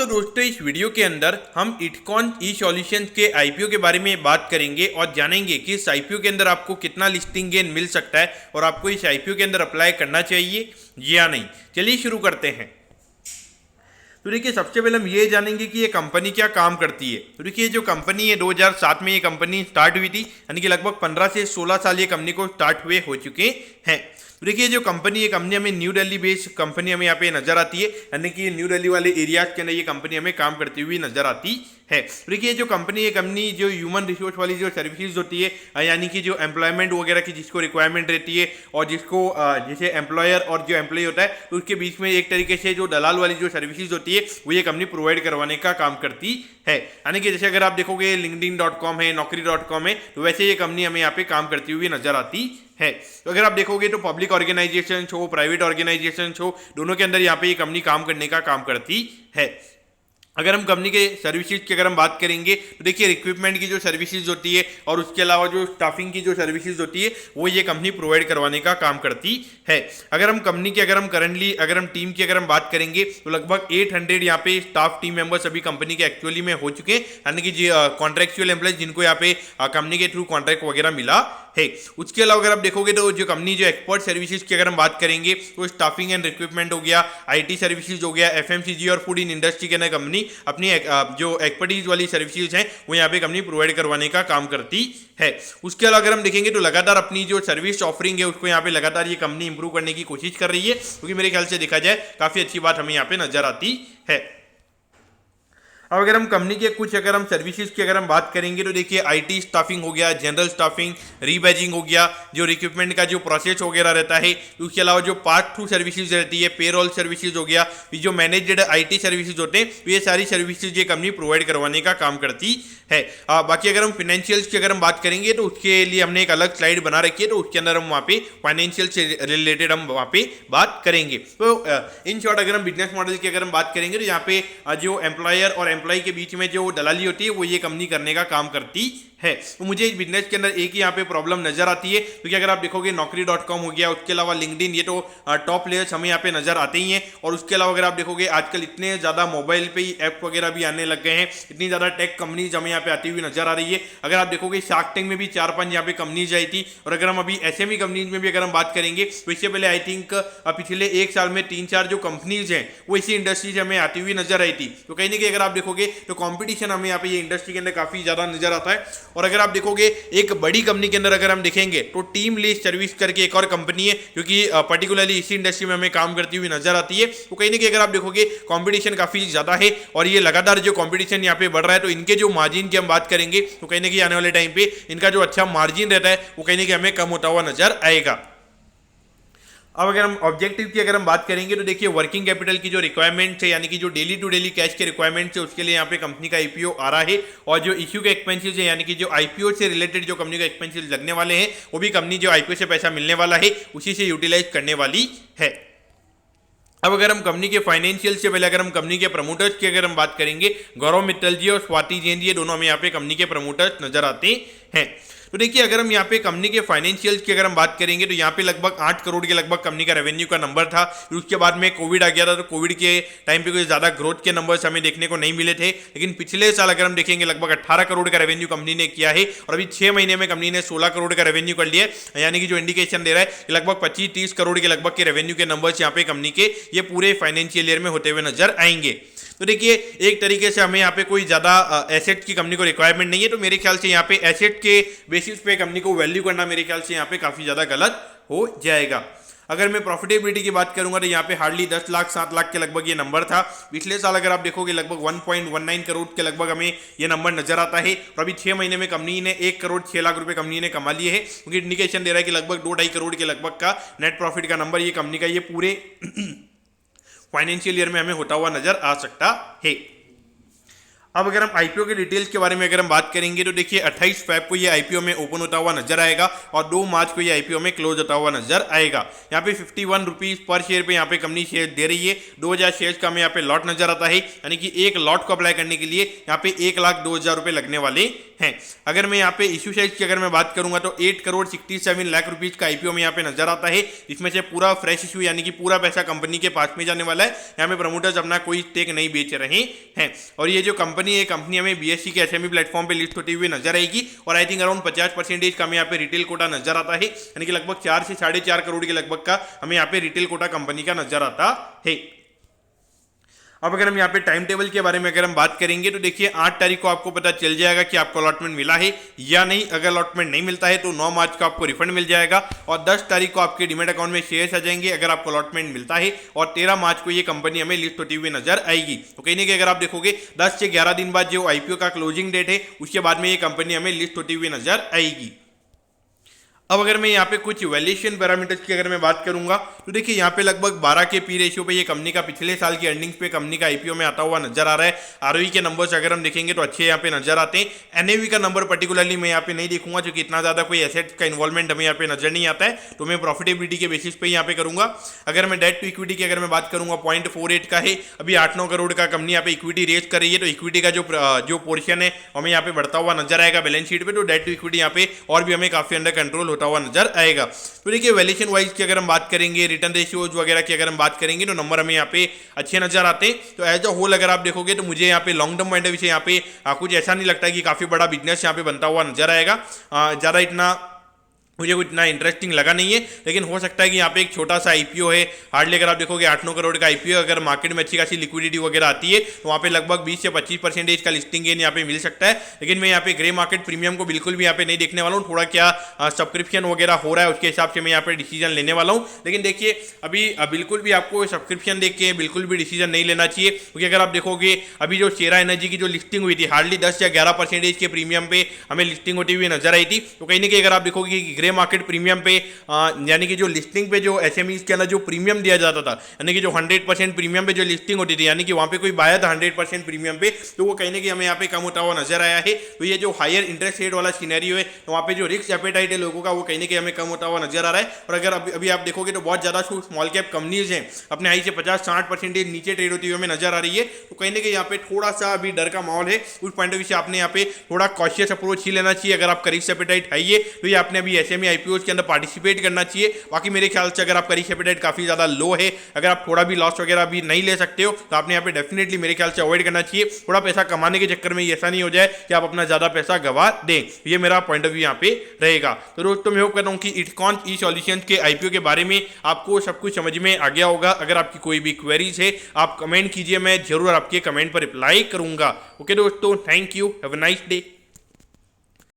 तो दोस्तों इस वीडियो के अंदर हम इटकॉन ई सॉल्यूशंस के आईपीओ के बारे में बात करेंगे और जानेंगे कि इस आईपीओ के अंदर आपको कितना लिस्टिंग गेन मिल सकता है और आपको इस आईपीओ के अंदर अप्लाई करना चाहिए या नहीं। चलिए शुरू करते हैं। तो देखिए सबसे पहले हम ये जानेंगे कि ये कंपनी क्या काम करती है। तो देखिए जो कंपनी है 2007 में ये कंपनी स्टार्ट हुई थी, यानी कि लगभग 15 से 16 साल ये कंपनी को स्टार्ट हुए हो चुके हैं। तो देखिए जो कंपनी हमें न्यू दिल्ली बेस्ड कंपनी हमें यहाँ पे नजर आती है, यानी कि न्यू दिल्ली वाले एरियाज के अंदर ये कंपनी हमें काम करती हुई नजर आती है। तो देखिए जो कंपनी जो ह्यूमन रिसोर्स वाली जो सर्विसेज होती है, यानी कि जो एम्प्लॉयमेंट वगैरह की जिसको रिक्वायरमेंट रहती है और जिसको जैसे एम्प्लॉयर और जो एम्प्लॉय होता है तो उसके बीच में एक तरीके से जो दलाल वाली जो सर्विसेज होती है वो ये कंपनी प्रोवाइड करवाने का काम करती है। यानी कि जैसे अगर आप देखोगे linkedin.com है, naukri.com है, तो वैसे ये कंपनी हमें यहाँ पे काम करती हुई नजर आती है। तो अगर आप देखोगे तो पब्लिक ऑर्गेनाइजेशन हो, प्राइवेट ऑर्गेनाइजेशन हो, दोनों के अंदर यहाँ पे ये कंपनी काम करने का काम करती है। अगर हम कंपनी के सर्विसेज की अगर हम बात करेंगे तो देखिए रिक्रूटमेंट की जो सर्विसेज होती है और उसके अलावा जो स्टाफिंग की जो सर्विसेज होती है वो ये कंपनी प्रोवाइड करवाने का काम करती है। अगर हम कंपनी की अगर हम टीम की अगर हम बात करेंगे तो लगभग 800 यहाँ पे स्टाफ टीम मेंबर्स अभी कंपनी के एक्चुअली में हो चुके हैं, यानी कि कॉन्ट्रेक्चुअल एम्प्लॉय जिनको यहाँ पे कंपनी के थ्रू कॉन्ट्रैक्ट वगैरह मिला है। उसके अलावा अगर आप देखोगे तो जो कंपनी जो एक्सपर्ट सर्विसेज की अगर हम बात करेंगे तो स्टाफिंग एंड रिक्रूटमेंट हो गया, आईटी सर्विसेज हो गया, एफएमसीजी और फूड इन इंडस्ट्री के अंदर कंपनी अपनी जो एक्सपर्टीज वाली सर्विसेज हैं वो यहाँ पे कंपनी प्रोवाइड करवाने का काम करती है। उसके अलावा अगर हम देखेंगे तो लगातार अपनी जो सर्विस ऑफरिंग है उसको यहाँ पे लगातार ये कंपनी इंप्रूव करने की कोशिश कर रही है, क्योंकि मेरे ख्याल से देखा जाए काफी अच्छी बात हमें यहाँ पे नजर आती है। अब अगर हम कंपनी के कुछ अगर हम सर्विसेज की अगर हम बात करेंगे तो देखिए आईटी स्टाफिंग हो गया, जनरल स्टाफिंग, रीबैजिंग हो गया, जो रिक्रूटमेंट का जो प्रोसेस वगैरह रहता है, उसके अलावा जो पार्ट थ्रू सर्विसेज रहती है, पेरोल सर्विसेज हो गया, जो मैनेज्ड आईटी सर्विसेज होते हैं, तो ये सारी सर्विसेज ये कंपनी प्रोवाइड करवाने का काम करती है। बाकी अगर हम फाइनेंशियल्स की अगर हम बात करेंगे तो उसके लिए हमने एक अलग स्लाइड बना रखी है, तो उसके अंदर हम वहाँ पे फाइनेंशियल से रिलेटेड हम वहाँ पे बात करेंगे। तो इन शॉर्ट अगर हम बिजनेस मॉडल की अगर हम बात करेंगे तो यहाँ पे जो एम्प्लॉयर और एम्प्लॉय के बीच में जो दलाली होती है वो ये कंपनी करने का काम करती है। तो मुझे इस बिजनेस के अंदर एक ही यहाँ पे प्रॉब्लम नजर आती है, क्योंकि अगर आप देखोगे naukri.com हो गया, उसके अलावा लिंक्डइन, ये तो टॉप प्लेयर्स हमें यहाँ पे नजर आते ही हैं। और उसके अलावा अगर आप देखोगे आजकल इतने ज्यादा मोबाइल पे ही ऐप वगैरह भी आने लग गए हैं, इतनी ज्यादा टेक कंपनीज हमें यहाँ पे आती हुई नजर आ रही है। अगर आप देखोगे शार्क टैंक में भी 4-5 यहाँ पे कंपनीज आई थी, और अगर हम अभी एसएमई कंपनीज में भी अगर हम बात करेंगे तो इससे पहले आई थिंक पिछले एक साल में 3-4 जो कंपनीज हैं वो इसी इंडस्ट्री से हमें आती हुई नजर आई थी। तो कहीं ना कहीं अगर आप देखोगे तो कॉम्पिटिशन हमें यहाँ पे ये इंडस्ट्री के अंदर काफी ज्यादा नजर आता है। और अगर आप देखोगे एक बड़ी कंपनी के अंदर अगर हम देखेंगे तो टीम लीज सर्विस करके एक और कंपनी है जो कि पर्टिकुलरली इसी इंडस्ट्री में हमें काम करती हुई नजर आती है। तो कहीं ना कहीं अगर आप देखोगे कंपटीशन काफी ज्यादा है और ये लगातार जो कंपटीशन यहाँ पे बढ़ रहा है, तो इनके जो मार्जिन की हम बात करेंगे तो कहीं ना कहीं आने वाले टाइम पे इनका जो अच्छा मार्जिन रहता है वो कहीं ना कहीं हमें कम होता हुआ नजर आएगा। अब अगर हम ऑब्जेक्टिव की अगर हम बात करेंगे तो देखिए वर्किंग कैपिटल की जो रिक्वायरमेंट है, यानी कि जो डेली टू डेली कैश के रिक्वायरमेंट है, उसके लिए यहाँ पे कंपनी का आईपीओ आ रहा है। और जो इश्यू के एक्सपेंसेस है, यानी कि जो आईपीओ से रिलेटेड जो कंपनी का एक्सपेंसेस लगने वाले हैं वो भी कंपनी जो आईपीओ से पैसा मिलने वाला है उसी से यूटिलाइज करने वाली है। अब अगर हम कंपनी के फाइनेंशियल से पहले अगर हम कंपनी के प्रमोटर्स की अगर हम बात करेंगे, गौरव मित्तल जी और स्वाति जैन जी दोनों हमें यहाँ पे कंपनी के प्रमोटर्स नजर आते हैं। तो देखिए अगर हम यहाँ पे कंपनी के फाइनेंशियल्स की अगर हम बात करेंगे तो यहाँ पे लगभग 8 करोड़ के लगभग कंपनी का रेवेन्यू का नंबर था। फिर उसके बाद में कोविड आ गया था, तो कोविड के टाइम पे कोई ज्यादा ग्रोथ के नंबर्स हमें देखने को नहीं मिले थे। लेकिन पिछले साल अगर हम देखेंगे लगभग 18 करोड़ का रेवेन्यू कंपनी ने किया है, और अभी 6 महीने में कंपनी ने 16 करोड़ का रेवेन्यू कर लिया है, यानी कि जो इंडिकेशन दे रहा है कि लगभग 25-30 करोड़ के लगभग के रेवेन्यू के नंबर्स यहाँ पे कंपनी के ये पूरे फाइनेंशियल ईयर में होते हुए नजर आएंगे। तो देखिए एक तरीके से हमें यहाँ पे कोई ज्यादा एसेट की कंपनी को रिक्वायरमेंट नहीं है, तो मेरे ख्याल से यहाँ पे एसेट के बेसिस पे कंपनी को वैल्यू करना मेरे ख्याल से यहाँ पे काफी ज्यादा गलत हो जाएगा। अगर मैं प्रॉफिटेबिलिटी की बात करूंगा तो यहाँ पे हार्डली 10 लाख 7 लाख के लगभग ये नंबर था। पिछले साल अगर आप देखोगे लगभग 1.19 करोड़ के लगभग हमें ये नंबर नजर आता है, और अभी 6 महीने में कंपनी ने 1 करोड़ 6 लाख रुपए कंपनी ने कमा लिए है, क्योंकि इंडिकेशन दे रहा है कि लगभग 2-2.5 करोड़ के लगभग का नेट प्रॉफिट का नंबर ये कंपनी का ये पूरे फाइनेंशियल ईयर में हमें होता हुआ नजर आ सकता है। अब अगर हम आईपीओ के डिटेल्स के बारे में अगर हम बात करेंगे तो देखिए 28 फरवरी को ये आईपीओ में ओपन होता हुआ नजर आएगा और 2 मार्च को ये आईपीओ में क्लोज होता हुआ नजर आएगा। यहाँ पे 51 रुपीज पर शेयर पे यहाँ पे कंपनी शेयर दे रही है। 2000 शेयर्स का हमें यहाँ पे लॉट नजर आता है, यानी कि एक लॉट को अप्लाई करने के लिए यहाँ पे 1,02,000 रुपए लगने वाले हैं। अगर मैं यहाँ पे इश्यू साइज की अगर मैं बात करूंगा तो 8,67 लाख रुपीज का आईपीओ में यहाँ पे नजर आता है। इसमें से पूरा फ्रेश इश्यू यानी कि पूरा पैसा कंपनी के पास में जाने वाला है। यहाँ पे प्रमोटर्स अपना कोई स्टेक नहीं बेच रहे हैं और ये जो कंपनी है कंपनी हमें बीएससी के एसएमई प्लेटफॉर्म पे लिस्ट होती हुई नजर आएगी और आई थिंक अराउंड 50% का हमें यहाँ पे रिटेल कोटा नजर आता है, यानी कि लगभग 4 से 4.5 करोड़ के लगभग का हमें यहाँ पे रिटेल कोटा कंपनी का नजर आता है। अब अगर हम यहाँ पे टाइम टेबल के बारे में अगर हम बात करेंगे तो देखिए 8 तारीख को आपको पता चल जाएगा कि आपको अलॉटमेंट मिला है या नहीं। अगर अलॉटमेंट नहीं मिलता है तो 9 मार्च को आपको रिफंड मिल जाएगा और 10 तारीख को आपके डीमैट अकाउंट में शेयर्स आ जाएंगे अगर आपको अलॉटमेंट मिलता है और 13 मार्च को ये कंपनी हमें लिस्ट होती हुई नजर आएगी। तो कहीं ना कहीं अगर आप देखोगे 10 से 11 दिन बाद जो आईपीओ का क्लोजिंग डेट है उसके बाद में ये कंपनी हमें लिस्ट होती हुई नजर आएगी। अब अगर मैं यहाँ पे कुछ वैल्यूएशन पैरामीटर्स की अगर मैं बात करूंगा तो देखिए यहाँ पे लगभग 12 के पी रेशियो पे ये कंपनी का पिछले साल की अर्निंग्स पे कंपनी का आईपीओ में आता हुआ नजर आ रहा है। आरओई के नंबर्स अगर हम देखेंगे तो अच्छे यहाँ पे नजर आते हैं। एनएवी का नंबर पर्टिकुलरली मैं यहाँ पे नहीं देखूंगा क्योंकि इतना ज्यादा कोई एसेट का इन्वॉल्वमेंट हमें यहाँ पे नजर नहीं आता है, तो मैं प्रॉफिटेबिलिटी के बेसिस पे यहाँ पे करूंगा। अगर मैं डेट टू इक्विटी की अगर मैं बात करूंगा 0.48 का है। अभी 8-9 करोड़ का कंपनी यहाँ पे इक्विटी रेज कर रही है, तो इक्विटी का जो पोर्शन है हमें यहाँ पे बढ़ता हुआ नजर आएगा बैलेंस शीट पे। तो डेट टू इक्विटी यहाँ पे और भी हमें काफी अंडर कंट्रोल होता हुआ नजर आएगा। तो देखिए वैल्यूएशन वाइज की अगर हम बात करेंगे, रिटर्न रेशियोज वगैरह की अगर हम बात करेंगे तो नंबर हमें यहाँ पे अच्छे नजर आते हैं। तो एज अ होल अगर आप देखोगे तो मुझे यहाँ पे long term point of view से यहाँ पे कुछ ऐसा नहीं लगता कि काफी बड़ा बिजनेस यहाँ पे बनता हुआ नजर आएगा। ज्यादा इतना मुझे कुछ इतना इंटरेस्टिंग लगा नहीं है, लेकिन हो सकता है कि यहाँ पे एक छोटा सा आईपीओ है। हार्डली अगर आप देखोगे 8-9 करोड़ का आईपीओ, अगर मार्केट में अच्छी खासी लिक्विडिटी वगैरह आती है तो वहाँ पे लगभग 20 से 25% का लिस्टिंग गेन यहाँ पे मिल सकता है। लेकिन मैं यहाँ पे ग्रे मार्केट प्रीमियम को बिल्कुल भी यहाँ पे नहीं देखने वाला हूँ। थोड़ा क्या सब्सक्रिप्शन वगैरह हो रहा है उसके हिसाब से मैं यहाँ पे डिसीजन लेने वाला हूँ। लेकिन देखिए अभी बिल्कुल भी आपको सब्सक्रिप्शन देख के बिल्कुल भी डिसीजन नहीं लेना चाहिए, क्योंकि अगर आप देखोगे अभी जो शेरा एनर्जी की जो लिस्टिंग हुई थी हार्डली 10 या 11% के प्रीमियम पे हमें लिस्टिंग होती हुई नजर आई थी। तो कहीं ना कहीं अगर आप देखोगे कि ग्रे मार्केट प्रीमियम यानी कि जो लिस्टिंग पे जो एसएमईज के अंदर जो प्रीमियम दिया जाता था, यानी कि जो 100% प्रीमियम पे जो लिस्टिंग होती थी, यानी कि वहां पे कोई बाया था 100% प्रीमियम पे, तो वो कहीं ना कहीं हमें यहाँ पे कम होता हुआ नजर आया है। तो ये जो हायर इंटरेस्ट रेट वाला सिनेरियो है तो वहाँ पे जो रिस्क एपेटाइट है लोगों का वो कहीं ना कहीं हमें कम होता हुआ नजर आ रहा है। और अगर अभी आप देखोगे तो बहुत ज्यादा स्मॉल कैप कंपनीज हैं अपने हाई से 50-60% नीचे ट्रेड होती हुई हमें नजर आ रही है। तो कहीं ना कहीं यहाँ पे थोड़ा सा अभी डर का माहौल है। उस पॉइंट ऑफ व्यू से आपने यहाँ पे थोड़ा कॉशियस अप्रोच ही लेना चाहिए। अगर आपका रिस्क एपेटाइट हाई है तो ये आपने अभी एसएमई आईपीओ के अंदर पार्टिसिपेट करना चाहिए। बाकी मेरे ख्याल से अगर आपका रिस्क एपेटाइट काफी ज्यादा लो है, अगर आप थोड़ा भी लॉस वगैरह भी नहीं ले सकते हो तो आपने यहाँ पे डेफिनेटली मेरे ख्याल से अवॉइड करना चाहिए। थोड़ा पैसा कमाने के चक्कर में ऐसा नहीं हो जाए कि आप अपना ज्यादा पैसा गवा दें। ये मेरा पॉइंट ऑफ व्यू यहाँ पे रहेगा। तो दोस्तों मैं होप करता हूँ कि इटकॉन ई सॉल्यूशंस के आईपीओ के बारे में आपको सब कुछ समझ में आ गया होगा। अगर आपकी कोई भी क्वेरीज है आप कमेंट कीजिए, मैं जरूर आपके कमेंट पर रिप्लाई करूंगा। ओके दोस्तों, thank you, have a nice day.